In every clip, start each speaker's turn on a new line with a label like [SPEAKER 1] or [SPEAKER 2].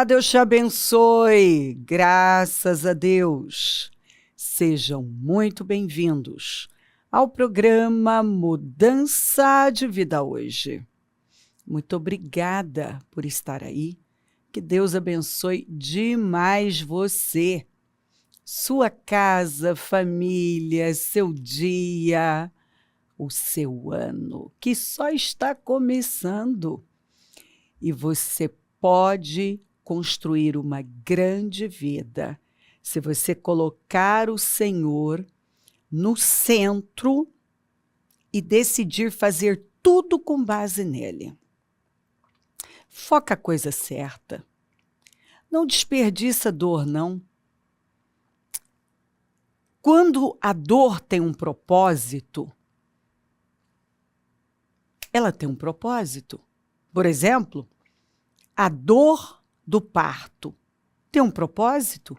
[SPEAKER 1] Olá, Deus te abençoe. Graças a Deus. Sejam muito bem-vindos ao programa Mudança de Vida Hoje. Muito obrigada por estar aí. Que Deus abençoe demais você, sua casa, família, seu dia, o seu ano, que só está começando. E você pode construir uma grande vida se você colocar o Senhor no centro e decidir fazer tudo com base nele. Foca a coisa certa. Não desperdiça dor, não. Quando a dor tem um propósito, ela tem um propósito. Por exemplo, a dor do parto tem um propósito?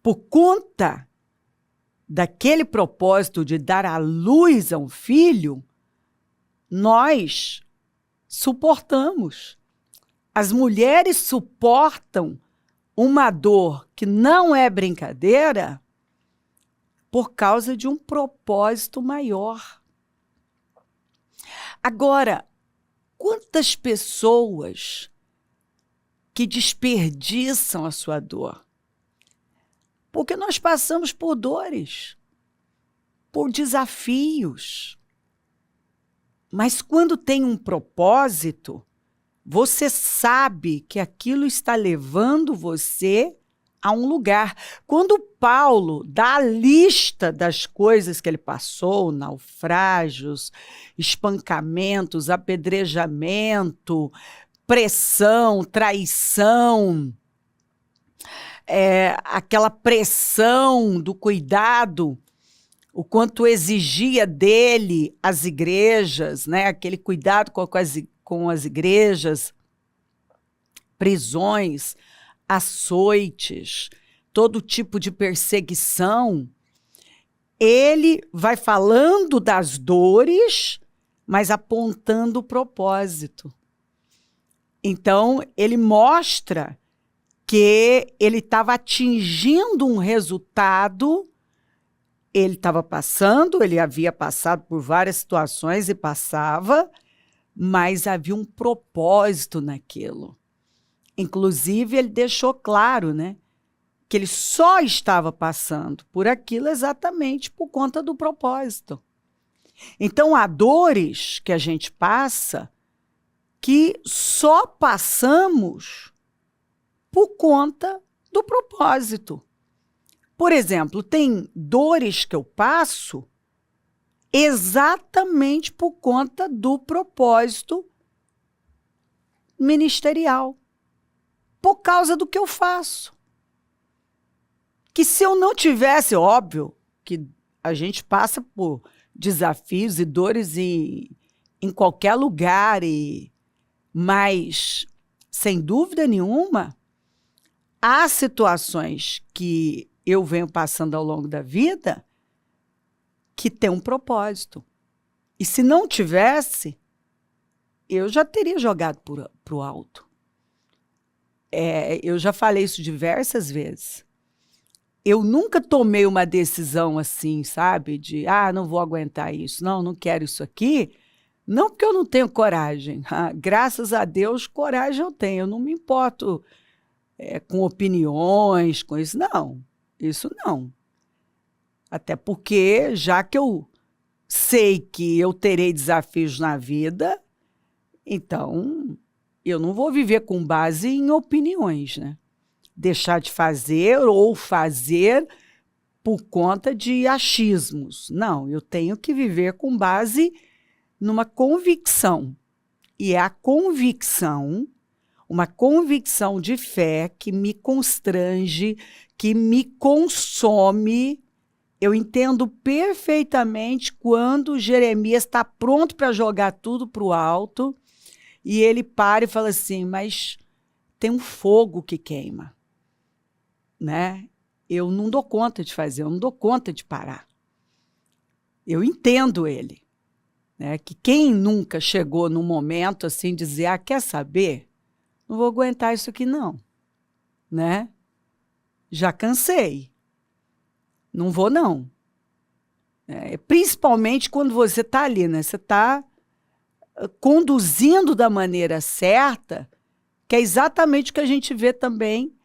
[SPEAKER 1] Por conta daquele propósito de dar à luz a um filho, nós suportamos. As mulheres suportam uma dor que não é brincadeira por causa de um propósito maior. Agora, quantas pessoas que desperdiçam a sua dor? Porque nós passamos por dores, por desafios. Mas quando tem um propósito, você sabe que aquilo está levando você a um lugar. Quando Paulo dá a lista das coisas que ele passou, naufrágios, espancamentos, apedrejamento, pressão, traição, aquela pressão do cuidado, o quanto exigia dele as igrejas, né? Aquele cuidado com as igrejas, prisões, açoites, todo tipo de perseguição. Ele vai falando das dores, mas apontando o propósito. Então, ele mostra que ele estava atingindo um resultado, ele estava passando, ele havia passado por várias situações e passava, mas havia um propósito naquilo. Inclusive, ele deixou claro, né, que ele só estava passando por aquilo exatamente por conta do propósito. Então, há dores que a gente passa que só passamos por conta do propósito. Por exemplo, tem dores que eu passo exatamente por conta do propósito ministerial, por causa do que eu faço. Que se eu não tivesse, óbvio, que a gente passa por desafios e dores em qualquer lugar, mas, sem dúvida nenhuma, há situações que eu venho passando ao longo da vida que tem um propósito. E se não tivesse, eu já teria jogado para o alto. Eu já falei isso diversas vezes. Eu nunca tomei uma decisão assim, sabe? De, não vou aguentar isso, não quero isso aqui. Não porque eu não tenho coragem. Graças a Deus, coragem eu tenho. Eu não me importo com opiniões, com isso. Não, isso não. Até porque, já que eu sei que eu terei desafios na vida, então eu não vou viver com base em opiniões, né? Deixar de fazer ou fazer por conta de achismos. Não, eu tenho que viver com base numa convicção. E é a convicção, uma convicção de fé que me constrange, que me consome. Eu entendo perfeitamente quando Jeremias está pronto para jogar tudo para o alto e ele para e fala assim, mas tem um fogo que queima, né? Eu não dou conta de fazer, eu não dou conta de parar. Eu entendo ele, né? Que quem nunca chegou num momento assim, dizer, quer saber? Não vou aguentar isso aqui não, né? Já cansei. Não vou não. Principalmente quando você está ali, né? Você está conduzindo da maneira certa, que é exatamente o que a gente vê também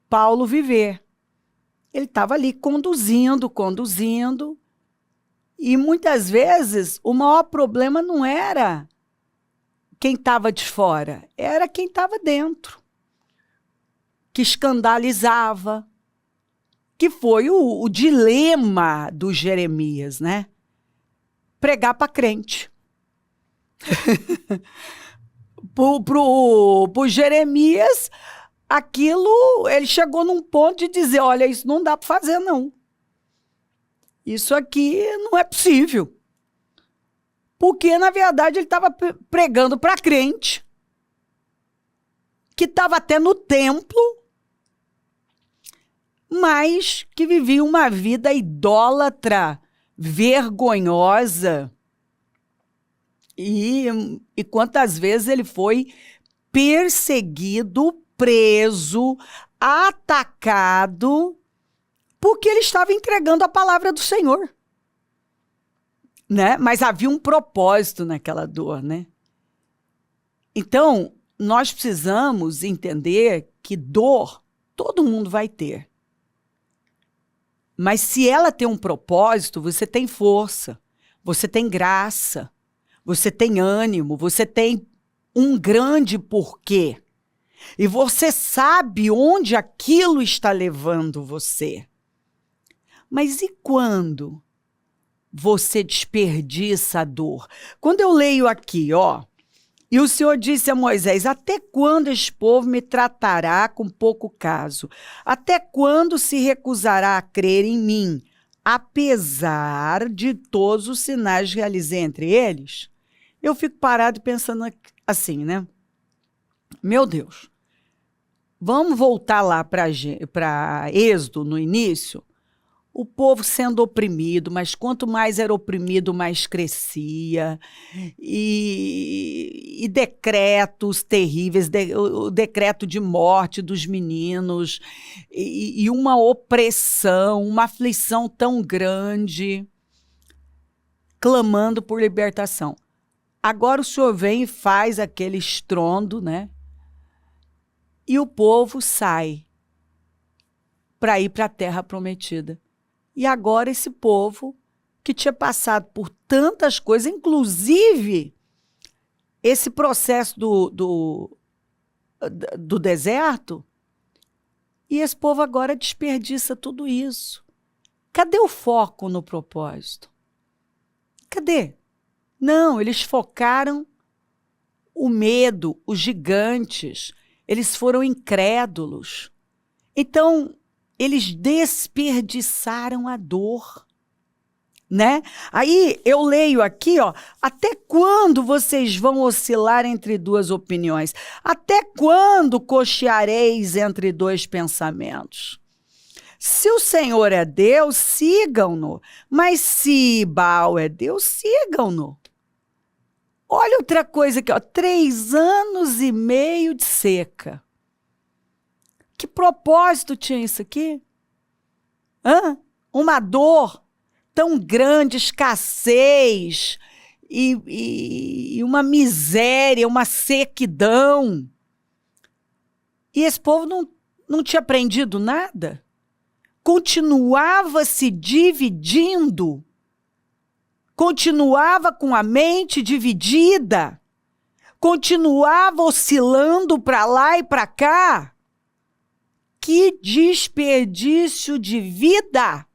[SPEAKER 1] Paulo viver. Ele estava ali conduzindo, e muitas vezes o maior problema não era quem estava de fora, era quem estava dentro, que escandalizava, que foi o dilema do Jeremias, né? Pregar para crente. Pro Jeremias, aquilo, ele chegou num ponto de dizer, olha, isso não dá para fazer, não. Isso aqui não é possível. Porque, na verdade, ele estava pregando para crente, que estava até no templo, mas que vivia uma vida idólatra, vergonhosa. E quantas vezes ele foi perseguido, preso, atacado, porque ele estava entregando a palavra do Senhor, né? Mas havia um propósito naquela dor, né? Então, nós precisamos entender que dor todo mundo vai ter. Mas se ela tem um propósito, você tem força, você tem graça, você tem ânimo, você tem um grande porquê. E você sabe onde aquilo está levando você. Mas e quando você desperdiça a dor? Quando eu leio aqui, ó, e o Senhor disse a Moisés, até quando este povo me tratará com pouco caso? Até quando se recusará a crer em mim, apesar de todos os sinais que realizei entre eles? Eu fico parado pensando assim, né? Meu Deus, vamos voltar lá para Êxodo, no início? O povo sendo oprimido, mas quanto mais era oprimido, mais crescia. E decretos terríveis, o decreto de morte dos meninos, e uma opressão, uma aflição tão grande, clamando por libertação. Agora o Senhor vem e faz aquele estrondo, né? E o povo sai para ir para a terra prometida. E agora esse povo, que tinha passado por tantas coisas, inclusive esse processo do deserto, e esse povo agora desperdiça tudo isso. Cadê o foco no propósito? Cadê? Não, eles focaram o medo, os gigantes, eles foram incrédulos. Então, eles desperdiçaram a dor, né? Aí eu leio aqui, ó, até quando vocês vão oscilar entre duas opiniões? Até quando cocheareis entre dois pensamentos? Se o Senhor é Deus, sigam-no. Mas se Baal é Deus, sigam-no. Olha outra coisa aqui, ó, 3 anos e meio de seca. Que propósito tinha isso aqui? Uma dor tão grande, escassez, e uma miséria, uma sequidão. E esse povo não tinha aprendido nada. Continuava se dividindo. Continuava com a mente dividida. Continuava oscilando para lá e para cá. Que desperdício de vida,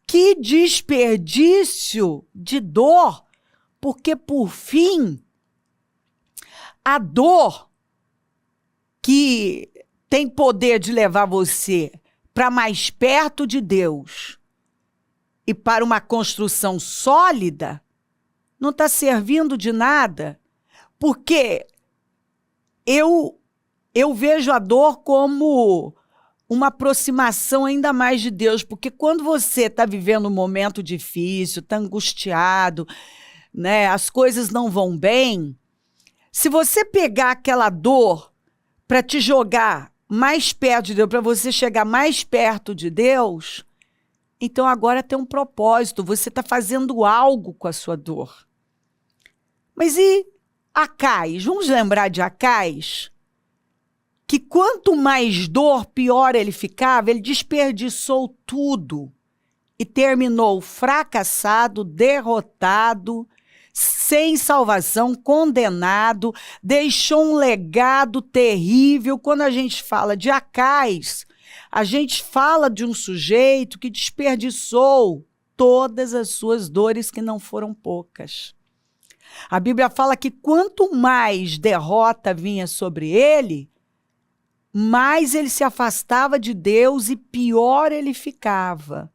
[SPEAKER 1] que desperdício de dor, porque, por fim, a dor que tem poder de levar você para mais perto de Deus e para uma construção sólida, não está servindo de nada, porque eu vejo a dor como uma aproximação ainda mais de Deus, porque quando você está vivendo um momento difícil, está angustiado, né, as coisas não vão bem, se você pegar aquela dor para te jogar mais perto de Deus, para você chegar mais perto de Deus, então agora tem um propósito, você está fazendo algo com a sua dor. Mas e Acais? Vamos lembrar de Acais? Que quanto mais dor, pior ele ficava, ele desperdiçou tudo e terminou fracassado, derrotado, sem salvação, condenado, deixou um legado terrível. Quando a gente fala de Acais, a gente fala de um sujeito que desperdiçou todas as suas dores, que não foram poucas. A Bíblia fala que quanto mais derrota vinha sobre ele, mais ele se afastava de Deus e pior ele ficava.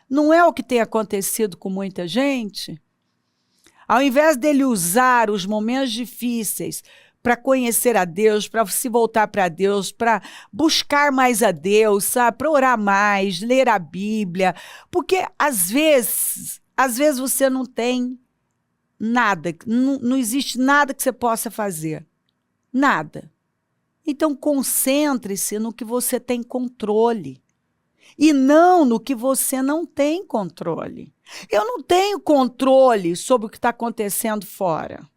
[SPEAKER 1] Não é o que tem acontecido com muita gente? Ao invés dele usar os momentos difíceis para conhecer a Deus, para se voltar para Deus, para buscar mais a Deus, sabe? Para orar mais, ler a Bíblia, porque às vezes você não tem nada, não existe nada que você possa fazer, nada. Então concentre-se no que você tem controle e não no que você não tem controle. Eu não tenho controle sobre o que está acontecendo fora.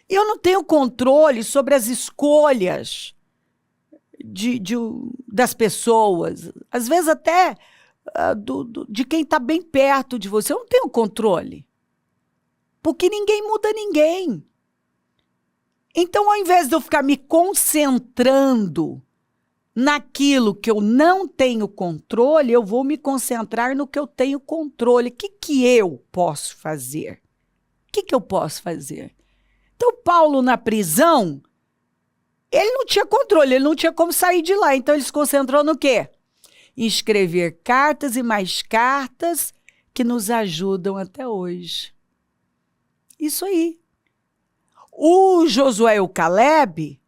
[SPEAKER 1] Eu não tenho controle sobre as escolhas das pessoas, às vezes até de quem está bem perto de você. Eu não tenho controle, porque ninguém muda ninguém. Então, ao invés de eu ficar me concentrando naquilo que eu não tenho controle, eu vou me concentrar no que eu tenho controle. O que eu posso fazer? O que eu posso fazer? Então, Paulo, na prisão, ele não tinha controle, ele não tinha como sair de lá. Então, ele se concentrou no quê? Em escrever cartas e mais cartas que nos ajudam até hoje. Isso aí. O Josué e o Caleb,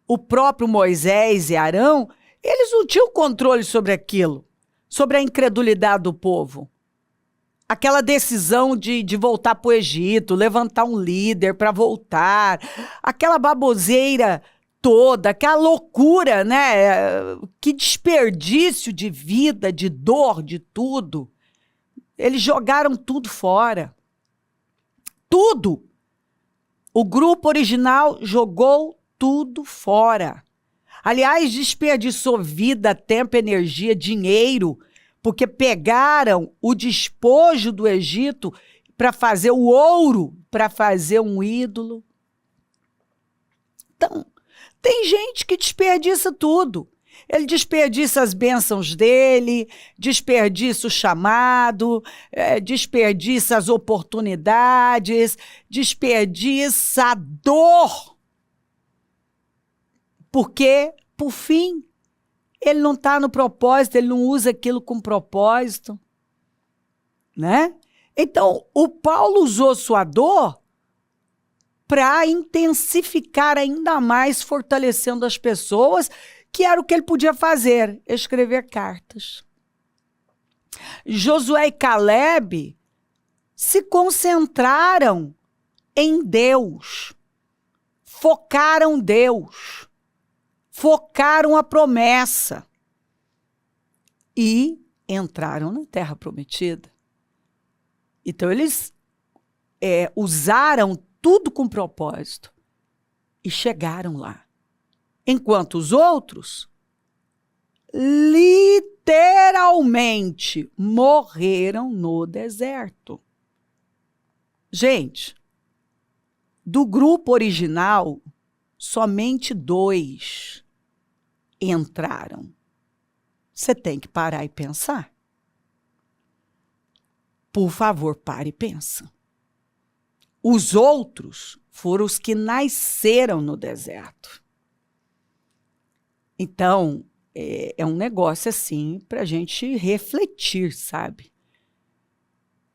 [SPEAKER 1] o próprio Moisés e Arão, eles não tinham controle sobre aquilo, sobre a incredulidade do povo. Aquela decisão de voltar para o Egito, levantar um líder para voltar, aquela baboseira toda, aquela loucura, né? Que desperdício de vida, de dor, de tudo. Eles jogaram tudo fora. Tudo. O grupo original jogou tudo fora. Aliás, desperdiçou vida, tempo, energia, dinheiro, porque pegaram o despojo do Egito para fazer o ouro, para fazer um ídolo. Então, tem gente que desperdiça tudo. Ele desperdiça as bênçãos dele, desperdiça o chamado, desperdiça as oportunidades, desperdiça a dor. Porque, por fim, ele não está no propósito, ele não usa aquilo com propósito, né? Então, o Paulo usou sua dor para intensificar ainda mais, fortalecendo as pessoas, que era o que ele podia fazer, escrever cartas. Josué e Caleb se concentraram em Deus, focaram Deus, focaram a promessa e entraram na Terra Prometida. Então, eles usaram tudo com propósito e chegaram lá. Enquanto os outros, literalmente, morreram no deserto. Gente, do grupo original, somente 2 entraram. Você tem que parar e pensar. Por favor, pare e pensa. Os outros foram os que nasceram no deserto. Então, é um negócio assim para a gente refletir, sabe?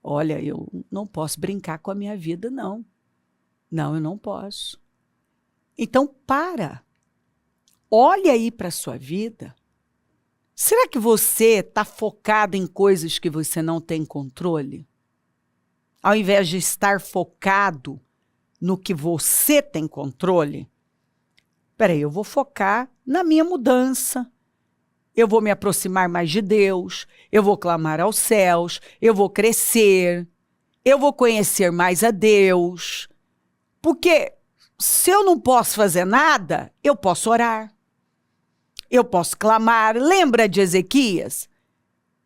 [SPEAKER 1] Olha, eu não posso brincar com a minha vida, não. Não, eu não posso. Então, para. Olha aí para a sua vida. Será que você está focado em coisas que você não tem controle? Ao invés de estar focado no que você tem controle? Peraí, eu vou focar na minha mudança. Eu vou me aproximar mais de Deus, eu vou clamar aos céus, eu vou crescer, eu vou conhecer mais a Deus. Porque se eu não posso fazer nada, eu posso orar, eu posso clamar. Lembra de Ezequias?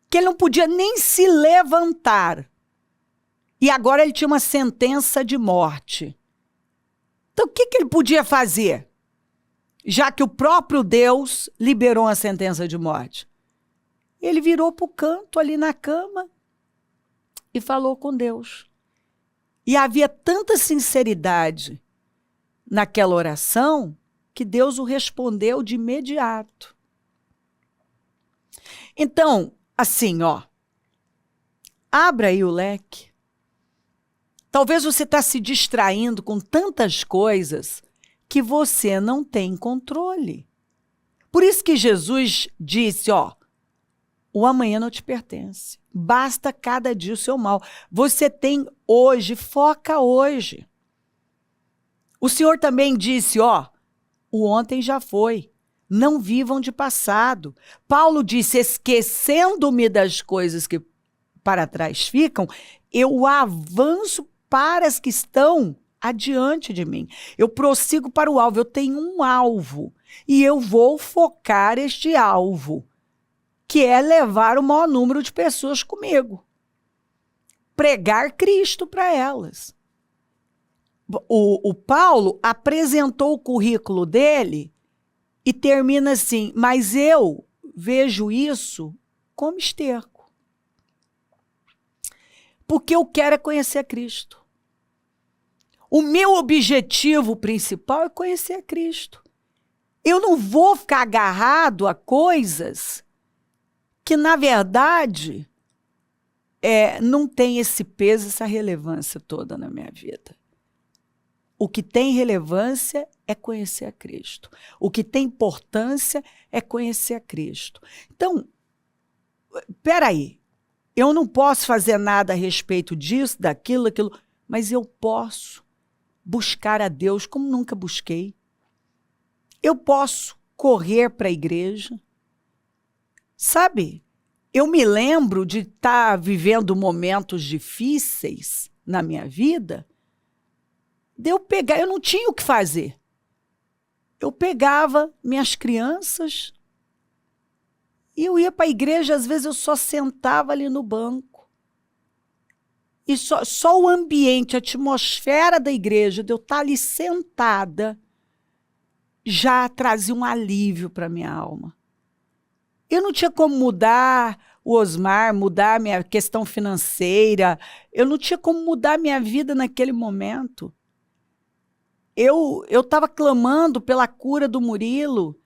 [SPEAKER 1] Que ele não podia nem se levantar. E agora ele tinha uma sentença de morte. Então o que ele podia fazer? Já que o próprio Deus liberou a sentença de morte. Ele virou para o canto ali na cama e falou com Deus. E havia tanta sinceridade naquela oração que Deus o respondeu de imediato. Então, assim, abra aí o leque. Talvez você está se distraindo com tantas coisas que você não tem controle. Por isso que Jesus disse, o amanhã não te pertence. Basta cada dia o seu mal. Você tem hoje, foca hoje. O Senhor também disse, o ontem já foi. Não vivam de passado. Paulo disse, esquecendo-me das coisas que para trás ficam, eu avanço para as que estão adiante de mim. Eu prossigo para o alvo. Eu tenho um alvo e eu vou focar este alvo, que é levar o maior número de pessoas comigo. Pregar Cristo para elas. O Paulo apresentou o currículo dele e termina assim, mas eu vejo isso como esterco. Porque eu quero é conhecer a Cristo. O meu objetivo principal é conhecer a Cristo. Eu não vou ficar agarrado a coisas que, na verdade, não tem esse peso, essa relevância toda na minha vida. O que tem relevância é conhecer a Cristo. O que tem importância é conhecer a Cristo. Então, peraí, eu não posso fazer nada a respeito disso, daquilo, mas eu posso buscar a Deus como nunca busquei. Eu posso correr para a igreja. Sabe, eu me lembro de estar vivendo momentos difíceis na minha vida, de eu pegar, eu não tinha o que fazer. Eu pegava minhas crianças e eu ia para a igreja, às vezes eu só sentava ali no banco. E só o ambiente, a atmosfera da igreja, de eu estar ali sentada, já trazia um alívio para a minha alma. Eu não tinha como mudar o Osmar, mudar a minha questão financeira, eu não tinha como mudar a minha vida naquele momento. Eu estava clamando pela cura do Murilo,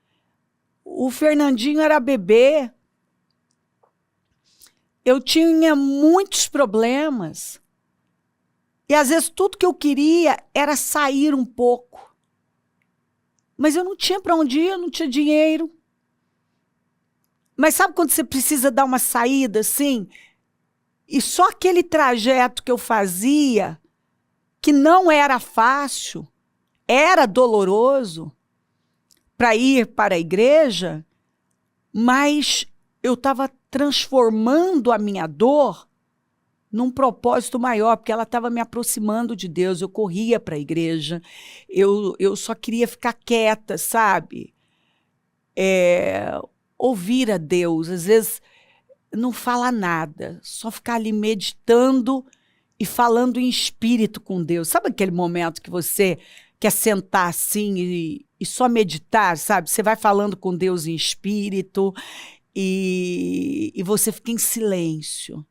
[SPEAKER 1] o Fernandinho era bebê, eu tinha muitos problemas. E às vezes tudo que eu queria era sair um pouco. Mas eu não tinha para onde ir, eu não tinha dinheiro. Mas sabe quando você precisa dar uma saída assim? E só aquele trajeto que eu fazia, que não era fácil, era doloroso, para ir para a igreja, mas eu estava transformando a minha dor num propósito maior, porque ela estava me aproximando de Deus. Eu corria para a igreja, eu só queria ficar quieta, sabe? Ouvir a Deus, às vezes não falar nada, só ficar ali meditando e falando em espírito com Deus. Sabe aquele momento que você quer sentar assim e só meditar, sabe? Você vai falando com Deus em espírito e você fica em silêncio,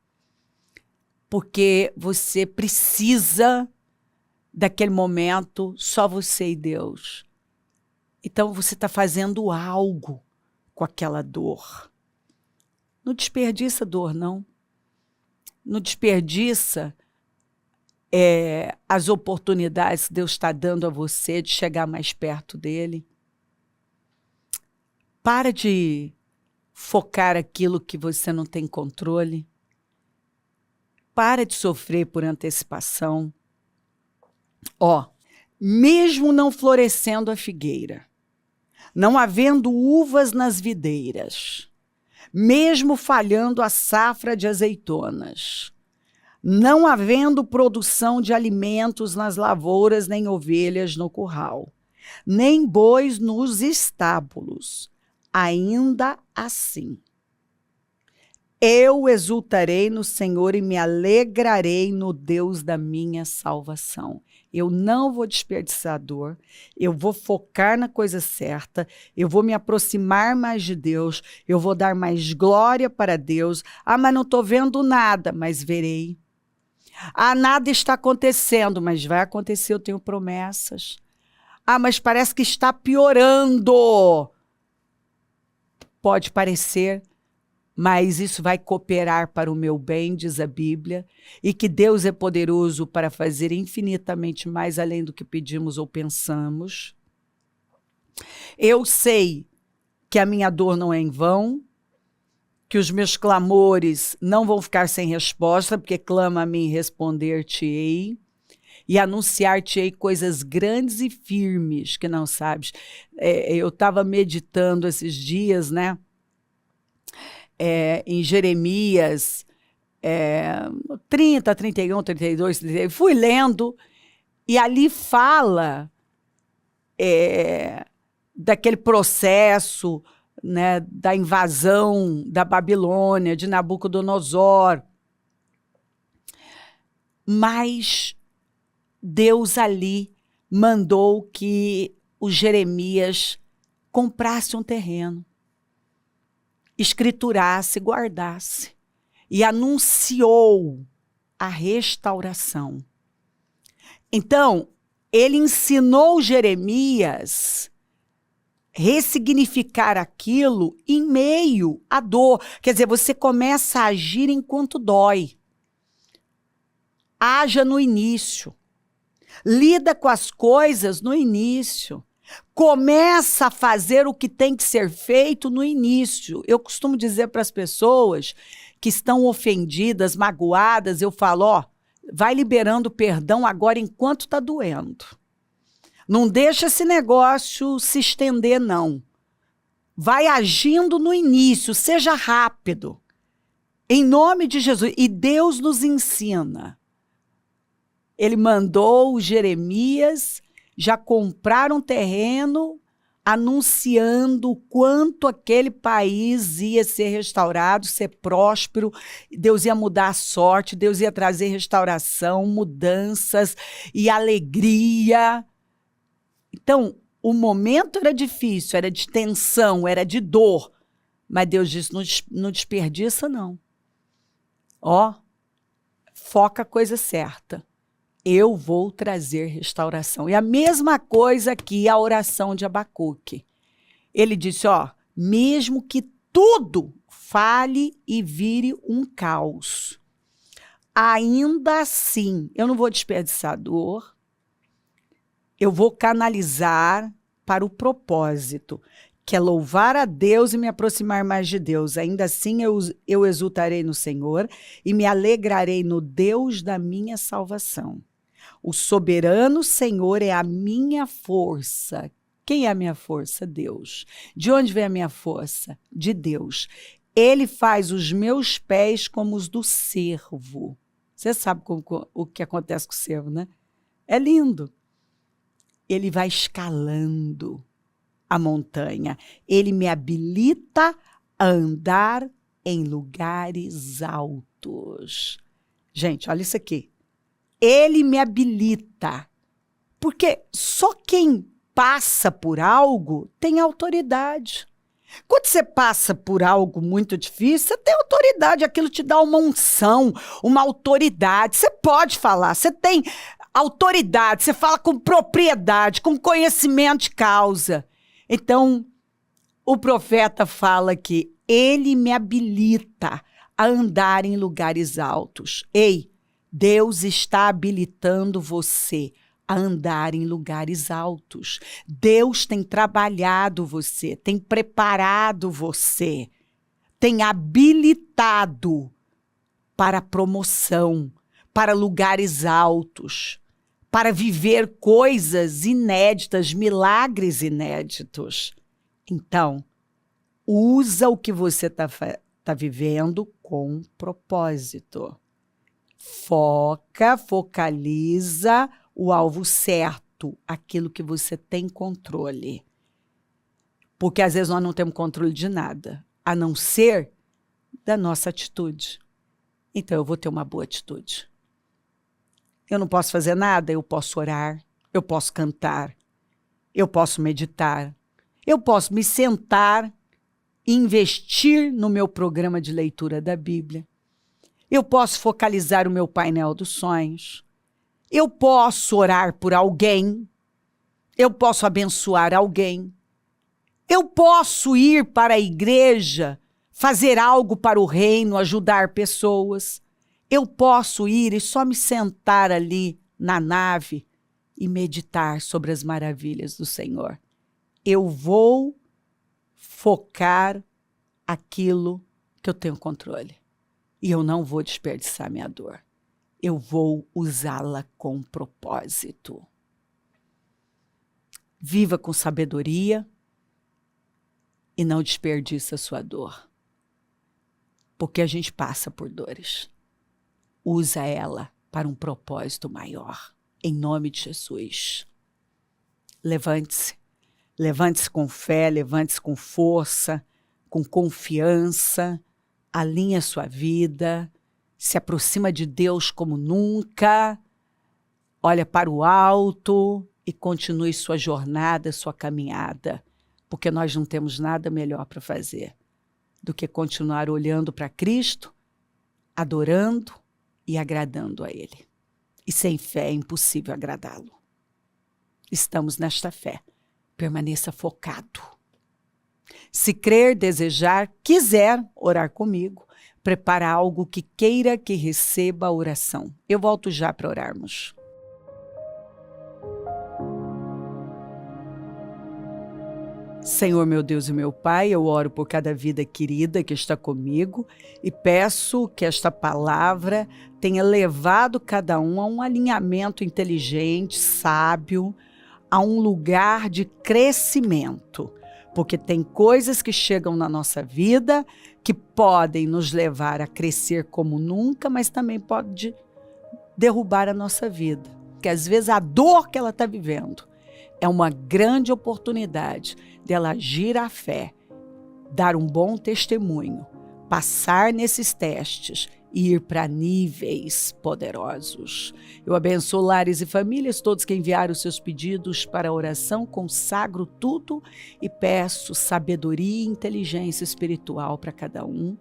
[SPEAKER 1] porque você precisa daquele momento, só você e Deus. Então você está fazendo algo com aquela dor. Não desperdiça dor, não. Não desperdiça as oportunidades que Deus está dando a você de chegar mais perto dele. Para de focar aquilo que você não tem controle. Para de sofrer por antecipação. Mesmo não florescendo a figueira, não havendo uvas nas videiras, mesmo falhando a safra de azeitonas, não havendo produção de alimentos nas lavouras, nem ovelhas no curral, nem bois nos estábulos, ainda assim, eu exultarei no Senhor e me alegrarei no Deus da minha salvação. Eu não vou desperdiçar dor, eu vou focar na coisa certa, eu vou me aproximar mais de Deus, eu vou dar mais glória para Deus. Ah, mas não estou vendo nada, mas verei. Ah, nada está acontecendo, mas vai acontecer, eu tenho promessas. Ah, mas parece que está piorando. Pode parecer, mas isso vai cooperar para o meu bem, diz a Bíblia, e que Deus é poderoso para fazer infinitamente mais além do que pedimos ou pensamos. Eu sei que a minha dor não é em vão, que os meus clamores não vão ficar sem resposta, porque clama a mim e responder-te-ei, e anunciar-te-ei coisas grandes e firmes que não sabes. Eu estava meditando esses dias, né? Em Jeremias 30, 31, 32, 33, fui lendo, e ali fala daquele processo, né, da invasão da Babilônia, de Nabucodonosor. Mas Deus ali mandou que o Jeremias comprasse um terreno, escriturasse, guardasse, e anunciou a restauração. Então, ele ensinou Jeremias ressignificar aquilo em meio à dor. Quer dizer, você começa a agir enquanto dói. Haja no início. Lida com as coisas no início. Começa a fazer o que tem que ser feito no início. Eu costumo dizer para as pessoas que estão ofendidas, magoadas, eu falo, vai liberando perdão agora enquanto está doendo. Não deixa esse negócio se estender, não. Vai agindo no início, seja rápido. Em nome de Jesus. E Deus nos ensina. Ele mandou Jeremias já comprar um terreno, anunciando o quanto aquele país ia ser restaurado, ser próspero, Deus ia mudar a sorte, Deus ia trazer restauração, mudanças e alegria. Então, o momento era difícil, era de tensão, era de dor, mas Deus disse, não desperdiça não. Foca a coisa certa. Eu vou trazer restauração. E a mesma coisa aqui, a oração de Abacuque. Ele disse, mesmo que tudo fale e vire um caos, ainda assim, eu não vou desperdiçar dor, eu vou canalizar para o propósito, que é louvar a Deus e me aproximar mais de Deus. Ainda assim, eu exultarei no Senhor e me alegrarei no Deus da minha salvação. O soberano Senhor é a minha força. Quem é a minha força? Deus. De onde vem a minha força? De Deus. Ele faz os meus pés como os do cervo. Você sabe o que acontece com o cervo, né? É lindo. Ele vai escalando a montanha. Ele me habilita a andar em lugares altos. Gente, olha isso aqui. Ele me habilita, porque só quem passa por algo tem autoridade. Quando você passa por algo muito difícil, você tem autoridade, aquilo te dá uma unção, uma autoridade. Você pode falar, você tem autoridade, você fala com propriedade, com conhecimento de causa. Então, o profeta fala que ele me habilita a andar em lugares altos. Ei, Deus está habilitando você a andar em lugares altos. Deus tem trabalhado você, tem preparado você, tem habilitado para promoção, para lugares altos, para viver coisas inéditas, milagres inéditos. Então, usa o que você está vivendo com propósito. Focaliza o alvo certo, aquilo que você tem controle. Porque às vezes nós não temos controle de nada, a não ser da nossa atitude. Então eu vou ter uma boa atitude. Eu não posso fazer nada, eu posso orar, eu posso cantar, eu posso meditar, eu posso me sentar e investir no meu programa de leitura da Bíblia. Eu posso focalizar o meu painel dos sonhos. Eu posso orar por alguém. Eu posso abençoar alguém. Eu posso ir para a igreja, fazer algo para o reino, ajudar pessoas. Eu posso ir e só me sentar ali na nave e meditar sobre as maravilhas do Senhor. Eu vou focar aquilo que eu tenho controle. E eu não vou desperdiçar minha dor. Eu vou usá-la com propósito. Viva com sabedoria e não desperdice a sua dor. Porque a gente passa por dores. Usa ela para um propósito maior. Em nome de Jesus. Levante-se. Levante-se com fé, levante-se com força, com confiança. Alinhe a sua vida. Se aproxima de Deus como nunca. Olha para o alto e continue sua jornada, sua caminhada. Porque nós não temos nada melhor para fazer do que continuar olhando para Cristo, adorando e agradando a Ele. E sem fé é impossível agradá-lo. Estamos nesta fé. Permaneça focado. Se crer, desejar, quiser orar comigo, prepara algo que queira que receba a oração. Eu volto já para orarmos. Senhor, meu Deus e meu Pai, eu oro por cada vida querida que está comigo e peço que esta palavra tenha levado cada um a um alinhamento inteligente, sábio, a um lugar de crescimento. Porque tem coisas que chegam na nossa vida que podem nos levar a crescer como nunca, mas também pode derrubar a nossa vida. Porque às vezes a dor que ela está vivendo é uma grande oportunidade dela agir à fé, dar um bom testemunho, passar nesses testes e ir para níveis poderosos. Eu abençoo lares e famílias, todos que enviaram os seus pedidos para a oração, consagro tudo e peço sabedoria e inteligência espiritual para cada um.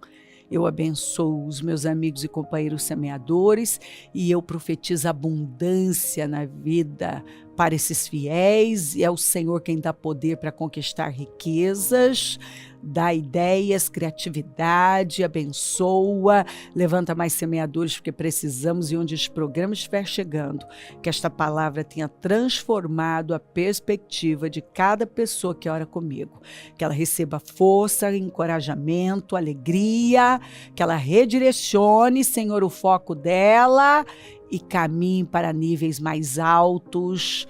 [SPEAKER 1] Eu abençoo os meus amigos e companheiros semeadores e eu profetizo abundância na vida para esses fiéis. E é o Senhor quem dá poder para conquistar riquezas, dá ideias, criatividade, abençoa, levanta mais semeadores porque precisamos e onde os programas estiver chegando, que esta palavra tenha transformado a perspectiva de cada pessoa que ora comigo, que ela receba força, encorajamento, alegria, que ela redirecione, Senhor, o foco dela e caminhe para níveis mais altos,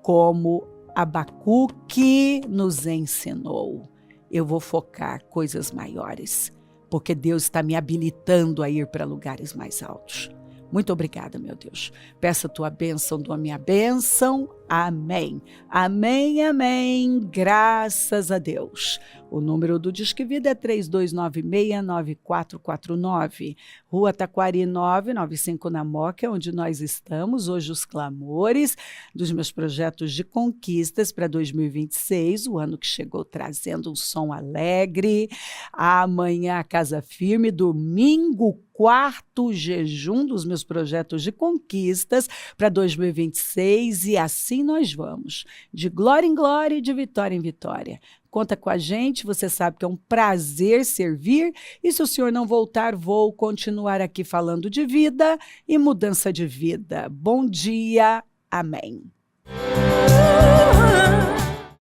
[SPEAKER 1] como Abacuque nos ensinou. Eu vou focar coisas maiores, porque Deus está me habilitando a ir para lugares mais altos. Muito obrigada, meu Deus. Peço a tua bênção, dou a minha bênção. Amém. Amém, amém. Graças a Deus. O número do Disque Vida é 3296-9449. Rua Taquari 995 na Moca, onde nós estamos. Hoje os clamores dos meus projetos de conquistas para 2026, o ano que chegou trazendo um som alegre. Amanhã a Casa Firme, domingo, quarto jejum dos meus projetos de conquistas para 2026 e assim nós vamos, de glória em glória e de vitória em vitória. Conta com a gente, você sabe que é um prazer servir e se o senhor não voltar, vou continuar aqui falando de vida e mudança de vida. Bom dia, amém.